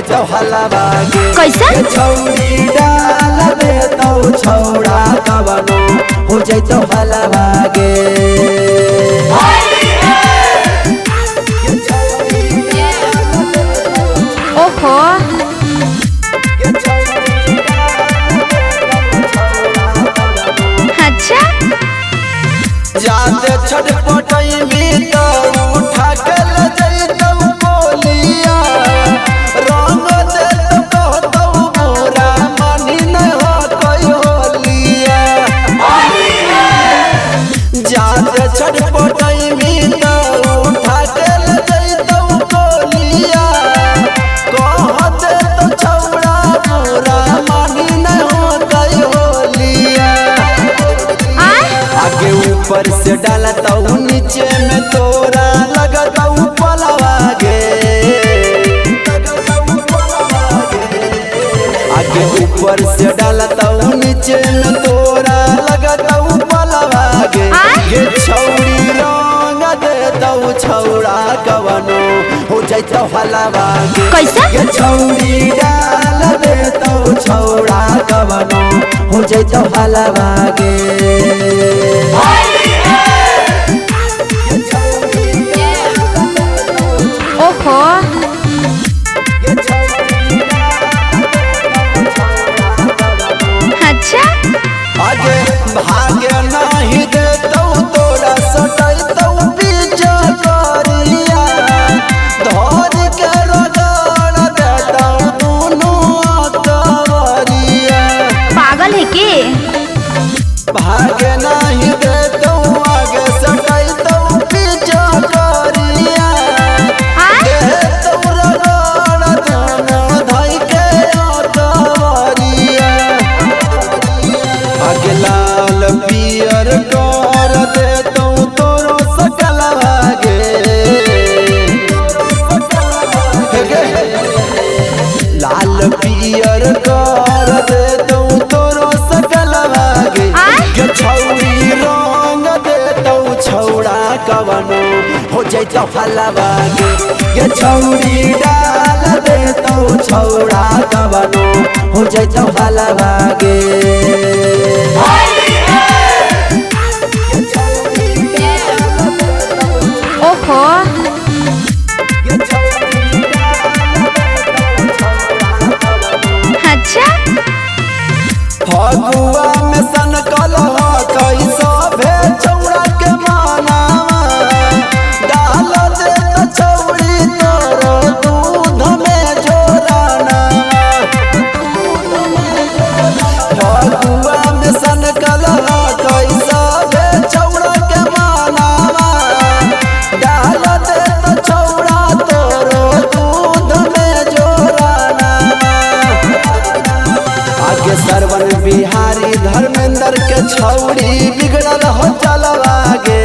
जैतो हलवा गे कैसे छौड़ी डाल दे तो छौड़ा कवनो हो जैतो हलवा गे। ओहो अच्छा जाते छटपटई में तो उठा के ले जैतो बोलिया रंग दे तो कहतो मोरा मनी न हो कोई होलिया। जाते छटपटई में तो उठा के ले जैतो बोलिया कहते तो छौड़ा मोरा मनी न हो कोई होलिया। आगे ऊपर से डालता हूँ नीचे में तोरा लगता हूँ पलवा गे। आगे ऊपर से डालता हूँ नीचे में तोरा लगता हूँ पलवा गे। ये छौड़ी रंग देता हूँ छौड़ा कवनो हो जाता हलवा गे। कैसे ये छौड़ी डाल देता हूँ छौड़ा कवनो हो जाता हलवा गे। ओहो अच्छा आगे भागे नहीं देतौ तोरा सटैतौ पीछा करिया धर के रगड़ देतौ दुनू कवरिया। पागल है के भागे नहीं देतौ आगे सटैतौ पीछा करिया देतौ रगड़ दुनू धइ के कवरिया। आगे लाल पियर कर देतौ तोरो सकलवा गे। लाल पियर कर देतौ तोरो सकलवा गे। ये छौड़ी रंग देतौ छौड़ा कवनो हो जैतो हलवा गे। ये छौड़ी डाल देतौ छौड़ा कवनो हो जैतो हलवा गे। ओहो अच्छा फगुआ में सनकल कैसा भे छौड़ा के मानावा डाल दे तो छौड़ी तोरो दूध में जोराना। फगुआ में सनकल कैसा भे छौड़ा के मानावा डाल दे तो छौड़ा तोरो दूध में जोराना। आगे सरवन बिहारी धर्मेंद्र के छौड़ी बिगड़ल हो चलवा गे।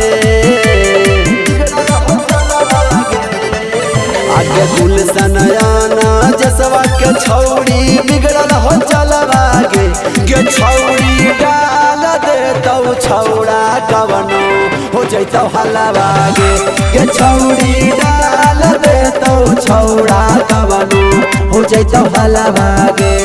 आगे गुलशन आना जसवा के छौड़ी बिगड़ल हो चलवा गे। गे छौड़ी डाल देतौ छौड़ा कवनो हो जैतो हलवा गे। गे छौड़ी डाल देतौ छौड़ा कवनो हो जैतो हलवा गे।